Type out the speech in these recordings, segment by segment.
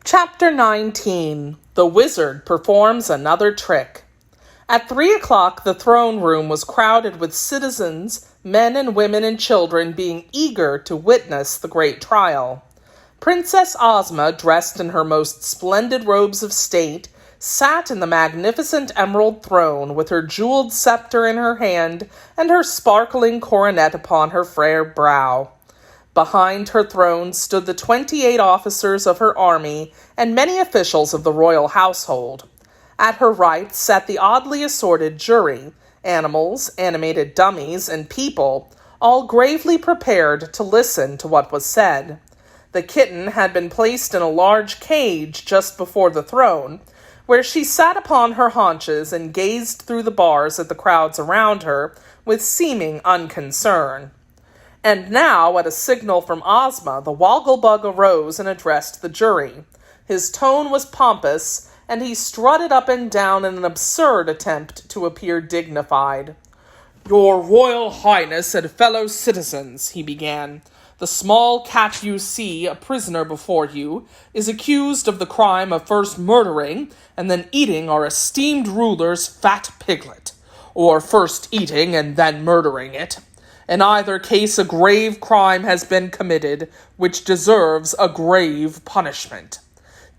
Chapter 19. The Wizard Performs Another Trick. At 3 o'clock, the throne room was crowded with citizens, men and women and children being eager to witness the great trial. Princess Ozma, dressed in her most splendid robes of state, sat in the magnificent emerald throne with her jeweled scepter in her hand and her sparkling coronet upon her fair brow. Behind her throne stood the 28 officers of her army and many officials of the royal household. At her right sat the oddly assorted jury, animals, animated dummies, and people, all gravely prepared to listen to what was said. The kitten had been placed in a large cage just before the throne, where she sat upon her haunches and gazed through the bars at the crowds around her with seeming unconcern. And now, at a signal from Ozma, the Wogglebug arose and addressed the jury. His tone was pompous, and he strutted up and down in an absurd attempt to appear dignified. "Your Royal Highness and fellow citizens," he began, "the small cat you see, a prisoner before you, is accused of the crime of first murdering and then eating our esteemed ruler's fat piglet, or first eating and then murdering it. In either case, a grave crime has been committed, which deserves a grave punishment."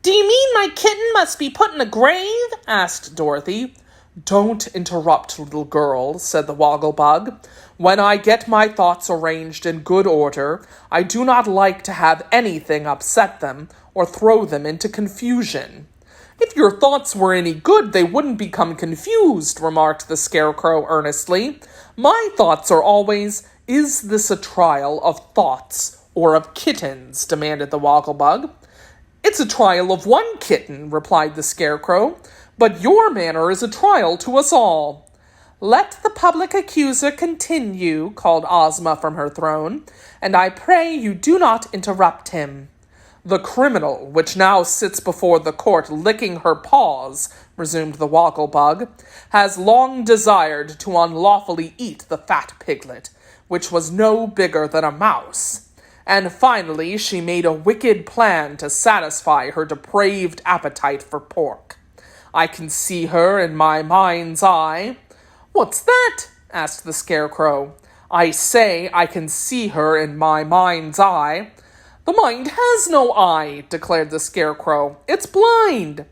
"Do you mean my kitten must be put in a grave?" asked Dorothy. "Don't interrupt, little girl," said the Wogglebug. "When I get my thoughts arranged in good order, I do not like to have anything upset them or throw them into confusion." "If your thoughts were any good, they wouldn't become confused," remarked the Scarecrow earnestly. "My thoughts are always, is this a trial of thoughts or of kittens?" demanded the Wogglebug. "It's a trial of one kitten," replied the Scarecrow, "but your manner is a trial to us all." "Let the public accuser continue," called Ozma from her throne, "and I pray you do not interrupt him." "The criminal, which now sits before the court licking her paws," resumed the Wogglebug, "has long desired to unlawfully eat the fat piglet, which was no bigger than a mouse. And finally she made a wicked plan to satisfy her depraved appetite for pork. I can see her in my mind's eye." "What's that?" asked the Scarecrow. "I say I can see her in my mind's eye." "The mind has no eye," declared the Scarecrow. "It's blind."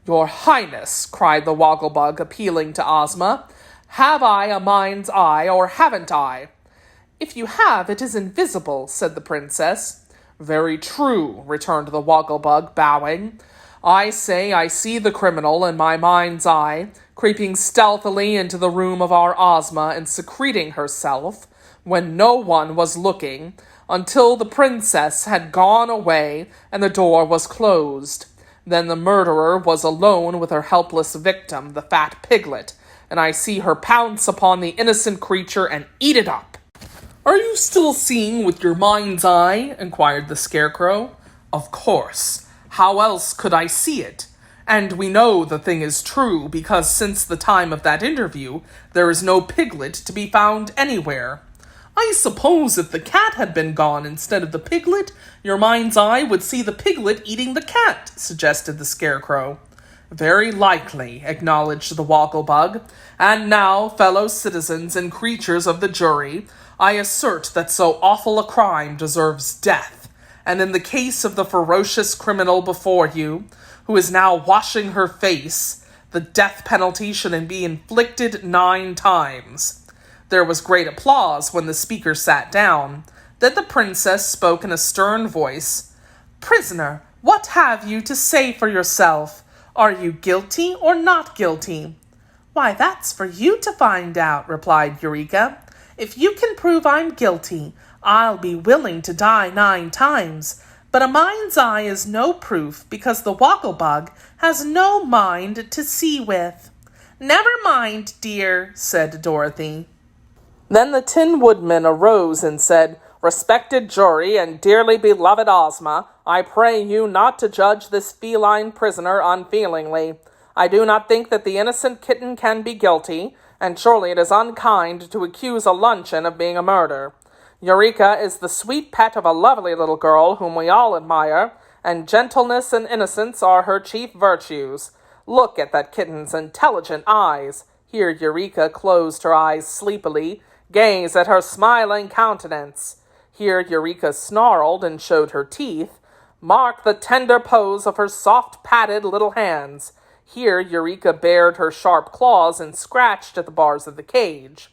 "Your Highness," cried the Wogglebug, appealing to Ozma, "have I a mind's eye or haven't I?" "If you have, it is invisible," said the princess. "Very true," returned the Wogglebug, bowing. "I say I see the criminal in my mind's eye, creeping stealthily into the room of our Ozma and secreting herself, when no one was looking, until the princess had gone away and the door was closed. Then the murderer was alone with her helpless victim, the fat piglet, and I see her pounce upon the innocent creature and eat it up." "Are you still seeing with your mind's eye?" inquired the Scarecrow. "Of course. How else could I see it? And we know the thing is true, because since the time of that interview, there is no piglet to be found anywhere." "I suppose if the cat had been gone instead of the piglet, your mind's eye would see the piglet eating the cat," suggested the Scarecrow. "Very likely," acknowledged the Wogglebug. "And now, fellow citizens and creatures of the jury, I assert that so awful a crime deserves death, and in the case of the ferocious criminal before you, who is now washing her face, the death penalty should be inflicted 9 times. There was great applause when the speaker sat down. Then the princess spoke in a stern voice. "Prisoner, what have you to say for yourself? Are you guilty or not guilty?" "Why, that's for you to find out," replied Eureka. "If you can prove I'm guilty, I'll be willing to die 9 times. But a mind's eye is no proof, because the Wogglebug has no mind to see with." "Never mind, dear," said Dorothy. Then the Tin Woodman arose and said, "Respected jury and dearly beloved Ozma, I pray you not to judge this feline prisoner unfeelingly. I do not think that the innocent kitten can be guilty, and surely it is unkind to accuse a luncheon of being a murder. Eureka is the sweet pet of a lovely little girl whom we all admire, and gentleness and innocence are her chief virtues. Look at that kitten's intelligent eyes. Here Eureka closed her eyes sleepily. Gaze at her smiling countenance. Here Eureka snarled and showed her teeth. Mark the tender pose of her soft padded little hands. Here Eureka bared her sharp claws and scratched at the bars of the cage.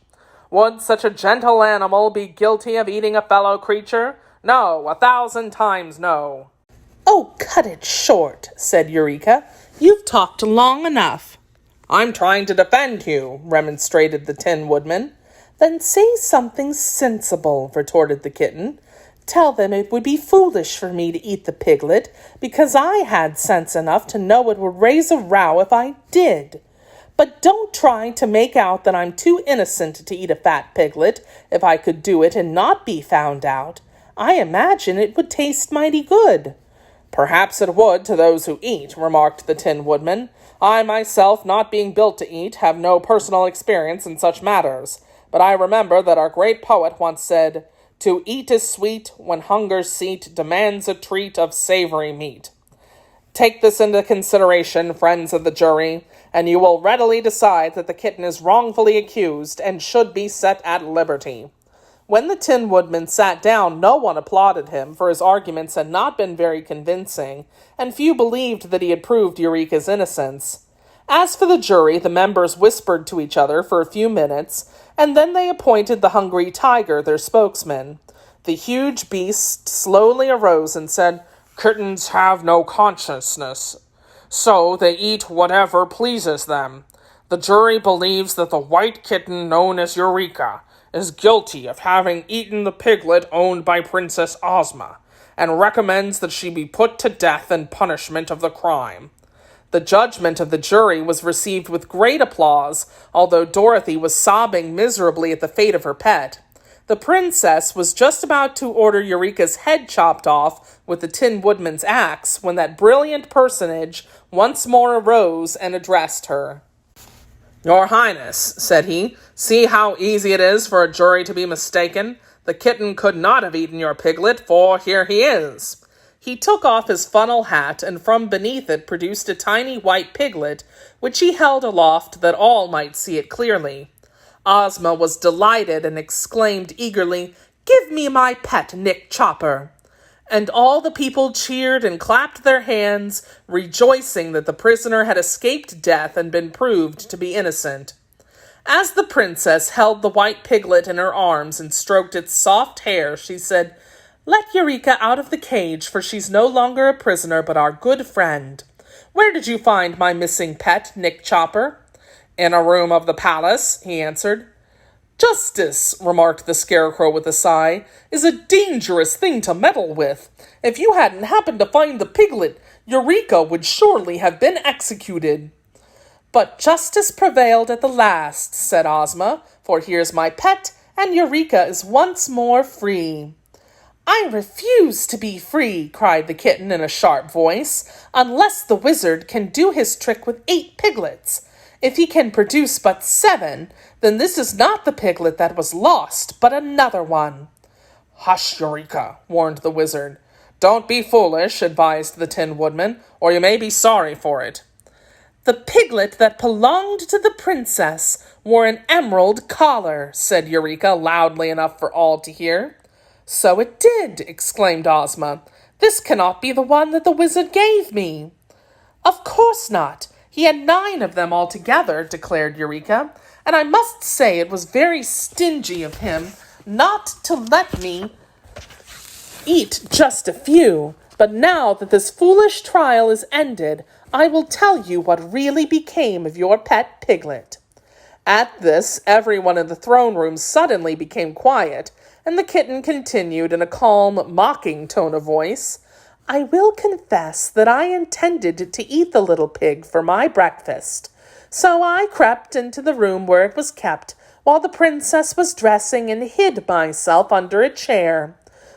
Would such a gentle animal be guilty of eating a fellow creature? No, 1,000 times no. Oh, cut it short, said Eureka. You've talked long enough. I'm trying to defend you, remonstrated the Tin Woodman. Then say something sensible, retorted the kitten. Tell them it would be foolish for me to eat the piglet, because I had sense enough to know it would raise a row if I did. But don't try to make out that I'm too innocent to eat a fat piglet if I could do it and not be found out. I imagine it would taste mighty good. Perhaps it would to those who eat, remarked the Tin Woodman. I myself, not being built to eat, have no personal experience in such matters. But I remember that our great poet once said, "To eat is sweet, when hunger's seat demands a treat of savory meat." Take this into consideration, friends of the jury, and you will readily decide that the kitten is wrongfully accused and should be set at liberty. When the Tin Woodman sat down, no one applauded him, for his arguments had not been very convincing, and few believed that he had proved Eureka's innocence. As for the jury, the members whispered to each other for a few minutes, and then they appointed the Hungry Tiger their spokesman. The huge beast slowly arose and said, "Kittens have no consciousness, so they eat whatever pleases them. The jury believes that the white kitten known as Eureka is guilty of having eaten the piglet owned by Princess Ozma, and recommends that she be put to death in punishment of the crime." The judgment of the jury was received with great applause, although Dorothy was sobbing miserably at the fate of her pet. The princess was just about to order Eureka's head chopped off with the Tin Woodman's axe when that brilliant personage once more arose and addressed her. "Your Highness," said he, "see how easy it is for a jury to be mistaken. The kitten could not have eaten your piglet, for here he is." He took off his funnel hat and from beneath it produced a tiny white piglet, which he held aloft that all might see it clearly. Ozma was delighted and exclaimed eagerly, "Give me my pet, Nick Chopper!" And all the people cheered and clapped their hands, rejoicing that the prisoner had escaped death and been proved to be innocent. As the princess held the white piglet in her arms and stroked its soft hair, she said, "Let Eureka out of the cage, for she's no longer a prisoner but our good friend. Where did you find my missing pet, Nick Chopper?" "In a room of the palace," he answered. "Justice," remarked the Scarecrow with a sigh, "is a dangerous thing to meddle with. If you hadn't happened to find the piglet, Eureka would surely have been executed." "But justice prevailed at the last," said Ozma, "for here's my pet, and Eureka is once more free." "I refuse to be free," cried the kitten in a sharp voice, "unless the wizard can do his trick with 8 piglets. If he can produce but 7, then this is not the piglet that was lost, but another one." "Hush, Eureka," warned the wizard. "Don't be foolish," advised the Tin Woodman, "or you may be sorry for it." "The piglet that belonged to the princess wore an emerald collar," said Eureka loudly enough for all to hear. "So it did," exclaimed Ozma. "This cannot be the one that the wizard gave me." "Of course not. He had 9 of them altogether," declared Eureka, "and I must say it was very stingy of him not to let me eat just a few. But now that this foolish trial is ended, I will tell you what really became of your pet piglet." At this, everyone in the throne room suddenly became quiet, and the kitten continued in a calm, mocking tone of voice, "I will confess that I intended to eat the little pig for my breakfast. So I crept into the room where it was kept while the princess was dressing and hid myself under a chair.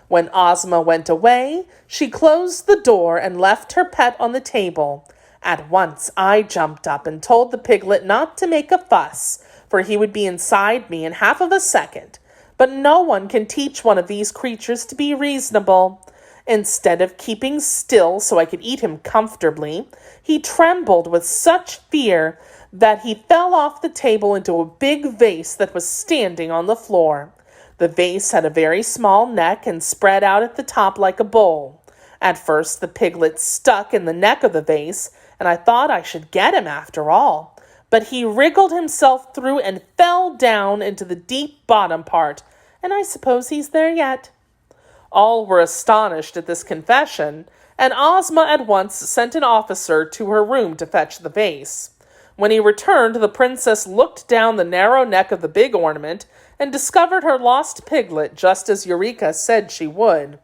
When Ozma went away, she closed the door and left her pet on the table. At once I jumped up and told the piglet not to make a fuss, for he would be inside me in half of a second. But no one can teach one of these creatures to be reasonable. Instead of keeping still so I could eat him comfortably, he trembled with such fear that he fell off the table into a big vase that was standing on the floor. The vase had a very small neck and spread out at the top like a bowl. At first the piglet stuck in the neck of the vase, and I thought I should get him after all. But he wriggled himself through and fell down into the deep bottom part, and I suppose he's there yet. All were astonished at this confession, and Ozma at once sent an officer to her room to fetch the vase. When he returned, the princess looked down the narrow neck of the big ornament and discovered her lost piglet just as Eureka said she would.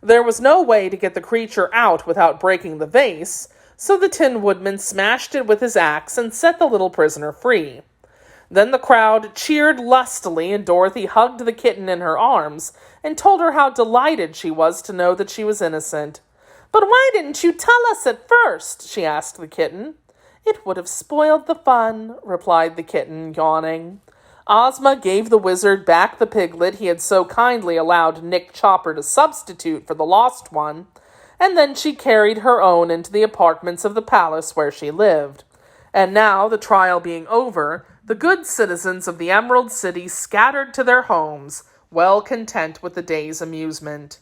There was no way to get the creature out without breaking the vase, so the Tin Woodman smashed it with his axe and set the little prisoner free. Then the crowd cheered lustily, and Dorothy hugged the kitten in her arms and told her how delighted she was to know that she was innocent. "But why didn't you tell us at first?" she asked the kitten. "It would have spoiled the fun," replied the kitten, yawning. Ozma gave the wizard back the piglet he had so kindly allowed Nick Chopper to substitute for the lost one, and then she carried her own into the apartments of the palace where she lived. And now, the trial being over, the good citizens of the Emerald City scattered to their homes, well content with the day's amusement.